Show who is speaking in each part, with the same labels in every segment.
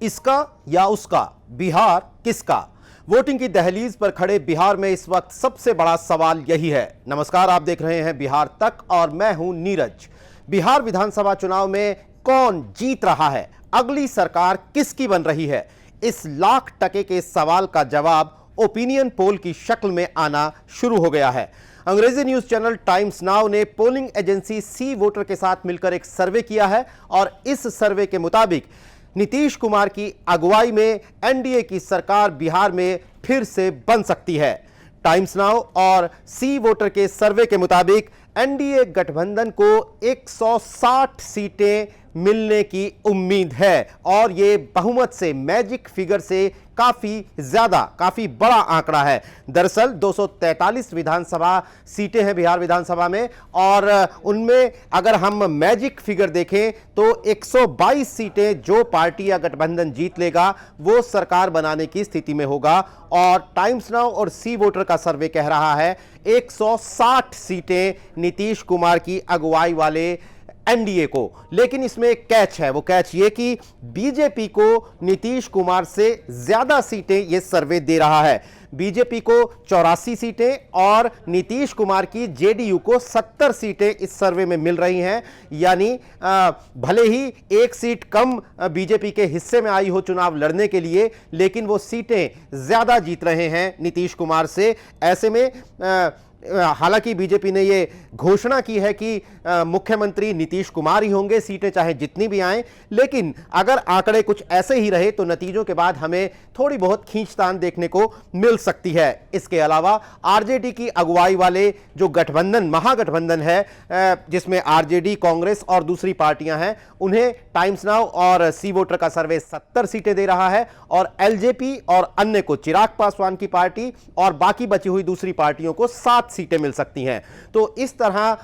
Speaker 1: इसका या उसका, बिहार किसका? वोटिंग की दहलीज पर खड़े बिहार में इस वक्त सबसे बड़ा सवाल यही है। नमस्कार, आप देख रहे हैं बिहार तक और मैं हूं नीरज। बिहार विधानसभा चुनाव में कौन जीत रहा है, अगली सरकार किसकी बन रही है, इस लाख टके के सवाल का जवाब ओपिनियन पोल की शक्ल में आना शुरू हो गया है। अंग्रेजी न्यूज चैनल टाइम्स नाउ ने पोलिंग एजेंसी सी वोटर के साथ मिलकर एक सर्वे किया है और इस सर्वे के मुताबिक नीतीश कुमार की अगुवाई में एनडीए की सरकार बिहार में फिर से बन सकती है। टाइम्स नाउ और सी वोटर के सर्वे के मुताबिक एनडीए गठबंधन को 160 सीटें मिलने की उम्मीद है और ये बहुमत से, मैजिक फिगर से काफी बड़ा आंकड़ा है। दरअसल 243 विधानसभा सीटें हैं बिहार विधानसभा में और उनमें अगर हम मैजिक फिगर देखें तो 122 सीटें जो पार्टी या गठबंधन जीत लेगा वो सरकार बनाने की स्थिति में होगा। और टाइम्स नाउ और सी वोटर का सर्वे कह रहा है 160 सीटें नीतीश कुमार की अगुवाई वाले एनडीए को। लेकिन इसमें एक कैच है, वो कैच ये कि बीजेपी को नीतीश कुमार से ज्यादा सीटें ये सर्वे दे रहा है। बीजेपी को 84 सीटें और नीतीश कुमार की जेडीयू को 70 सीटें इस सर्वे में मिल रही हैं। यानी भले ही एक सीट कम बीजेपी के हिस्से में आई हो चुनाव लड़ने के लिए, लेकिन वो सीटें ज्यादा जीत रहे हैं नीतीश कुमार से। ऐसे में हालांकि बीजेपी ने यह घोषणा की है कि मुख्यमंत्री नीतीश कुमार ही होंगे, सीटें चाहे जितनी भी आएं, लेकिन अगर आंकड़े कुछ ऐसे ही रहे तो नतीजों के बाद हमें थोड़ी बहुत खींचतान देखने को मिल सकती है। इसके अलावा आरजेडी की अगुवाई वाले जो गठबंधन, महागठबंधन है जिसमें आरजेडी, कांग्रेस और दूसरी पार्टियां हैं, उन्हें टाइम्स नाउ और सी वोटर का सर्वे 70 सीटें दे रहा है और एलजेपी और अन्य को, चिराग पासवान की पार्टी और बाकी बची हुई दूसरी पार्टियों को 7 सीटें मिल सकती हैं। तो इस तरह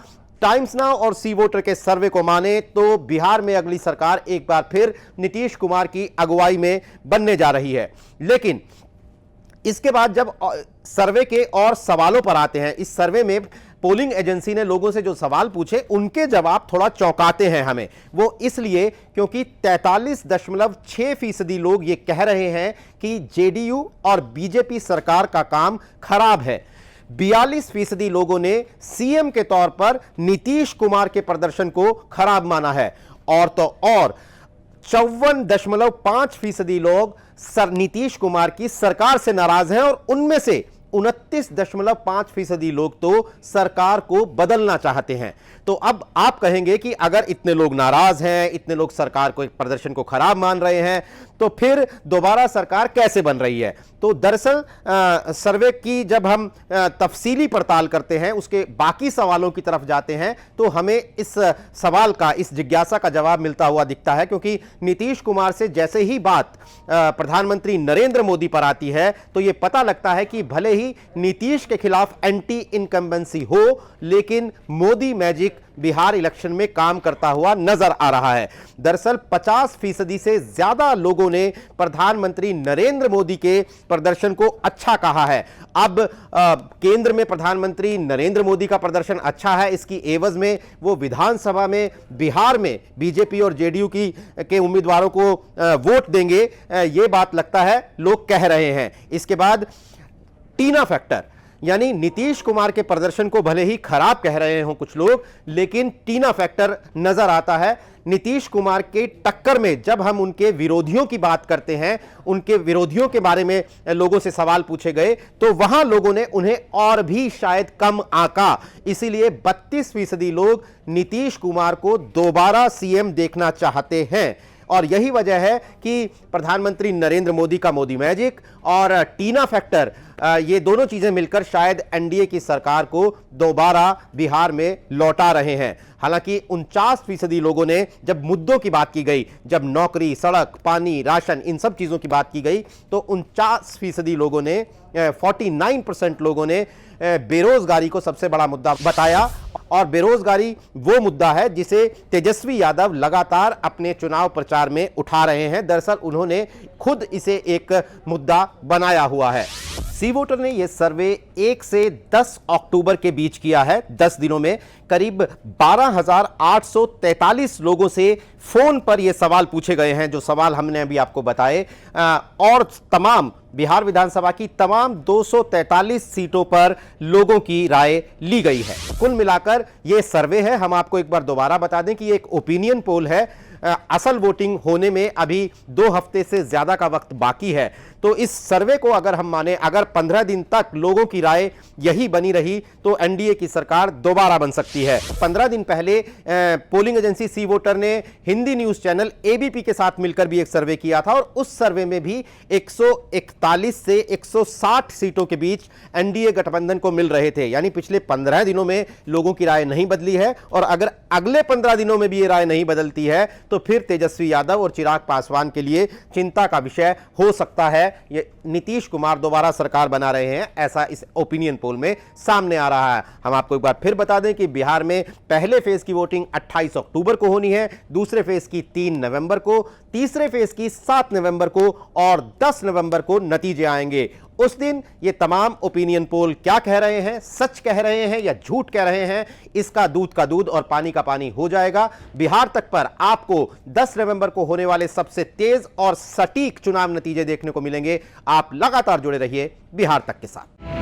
Speaker 1: टाइम्स नाउ और सी वोटर के सर्वे को माने तो बिहार में अगली सरकार एक बार फिर नीतीश कुमार की अगुवाई में बनने जा रही है। लेकिन इसके बाद जब सर्वे के और सवालों पर आते हैं, इस सर्वे में पोलिंग एजेंसी ने लोगों से जो सवाल पूछे उनके जवाब थोड़ा चौंकाते हैं हमें। वो इसलिए क्योंकि 43.6% लोग ये कह रहे हैं कि जेडीयू और बीजेपी सरकार का काम खराब है। 42% लोगों ने सीएम के तौर पर नीतीश कुमार के प्रदर्शन को खराब माना है और तो और 54.5% लोग नीतीश कुमार की सरकार से नाराज हैं और उनमें से 29.5% लोग तो सरकार को बदलना चाहते हैं। तो अब आप कहेंगे कि अगर इतने लोग नाराज हैं, इतने लोग सरकार को, प्रदर्शन को खराब मान रहे हैं, तो फिर दोबारा सरकार कैसे बन रही है? तो दरअसल सर्वे की जब हम तफसीली पड़ताल करते हैं, उसके बाकी सवालों की तरफ जाते हैं, तो हमें इस सवाल का, इस जिज्ञासा का जवाब मिलता हुआ दिखता है। क्योंकि नीतीश कुमार से जैसे ही बात प्रधानमंत्री नरेंद्र मोदी पर आती है तो यह पता लगता है कि भले ही नीतीश के खिलाफ एंटी इनकम्बेंसी हो, लेकिन मोदी मैजिक बिहार इलेक्शन में काम करता हुआ नजर आ रहा है। दरअसल 50% से ज्यादा लोगों ने प्रधानमंत्री नरेंद्र मोदी के प्रदर्शन को अच्छा कहा है। अब केंद्र में प्रधानमंत्री नरेंद्र मोदी का प्रदर्शन अच्छा है, इसकी एवज में वो विधानसभा में बिहार में बीजेपी और जेडीयू के उम्मीदवारों को वोट देंगे, ये बात लगता है लोग कह रहे हैं। इसके बाद टीना फैक्टर, यानी नीतीश कुमार के प्रदर्शन को भले ही खराब कह रहे हों कुछ लोग, लेकिन टीना फैक्टर नजर आता है। नीतीश कुमार के टक्कर में जब हम उनके विरोधियों की बात करते हैं, उनके विरोधियों के बारे में लोगों से सवाल पूछे गए, तो वहां लोगों ने उन्हें और भी शायद कम आंका। इसीलिए 32% लोग नीतीश कुमार को दोबारा सीएम देखना चाहते हैं और यही वजह है कि प्रधानमंत्री नरेंद्र मोदी का मोदी मैजिक और टीना फैक्टर, ये दोनों चीजें मिलकर शायद एनडीए की सरकार को दोबारा बिहार में लौटा रहे हैं। हालांकि 49% लोगों ने, जब मुद्दों की बात की गई, जब नौकरी, सड़क, पानी, राशन, इन सब चीजों की बात की गई, तो 49% लोगों ने, 49% लोगों ने बेरोजगारी को सबसे बड़ा मुद्दा बताया। और बेरोजगारी वो मुद्दा है जिसे तेजस्वी यादव लगातार अपने चुनाव प्रचार में उठा रहे हैं। दरअसल उन्होंने खुद इसे एक मुद्दा बनाया हुआ है। सी वोटर ने यह सर्वे 1 से 10 अक्टूबर के बीच किया है। 10 दिनों में करीब 12,843 लोगों से फोन पर यह सवाल पूछे गए हैं, जो सवाल हमने अभी आपको बताए, और तमाम बिहार विधानसभा की तमाम 243 सीटों पर लोगों की राय ली गई है। कुल मिलाकर यह सर्वे है, हम आपको एक बार दोबारा बता दें कि यह एक ओपिनियन पोल है। असल वोटिंग होने में अभी 2 हफ्ते से ज्यादा का वक्त बाकी है। तो इस सर्वे को अगर हम माने, अगर 15 दिन तक लोगों की राय यही बनी रही तो एनडीए की सरकार दोबारा बन सकती है। 15 दिन पहले पोलिंग एजेंसी सी वोटर ने हिंदी न्यूज चैनल एबीपी के साथ मिलकर भी एक सर्वे किया था, और उस सर्वे में भी 141 से 160 सीटों के बीच एनडीए गठबंधन को मिल रहे थे। यानी पिछले 15 दिनों में लोगों की राय नहीं बदली है, और अगर अगले 15 दिनों में भी ये राय नहीं बदलती है तो फिर तेजस्वी यादव और चिराग पासवान के लिए चिंता का विषय हो सकता है। ये नीतीश कुमार दोबारा सरकार बना रहे हैं, ऐसा इस ओपिनियन पोल में सामने आ रहा है। हम आपको एक बार फिर बता दें कि बिहार में पहले फेज की वोटिंग 28 अक्टूबर को होनी है, दूसरे फेज की 3 नवंबर को, तीसरे फेज की 7 नवंबर को, और 10 नवंबर को नतीजे आएंगे। उस दिन ये तमाम ओपिनियन पोल क्या कह रहे हैं, सच कह रहे हैं या झूठ कह रहे हैं, इसका दूध का दूध और पानी का पानी हो जाएगा। बिहार तक पर आपको 10 नवंबर को होने वाले सबसे तेज और सटीक चुनाव नतीजे देखने को मिलेंगे। आप लगातार जुड़े रहिए बिहार तक के साथ।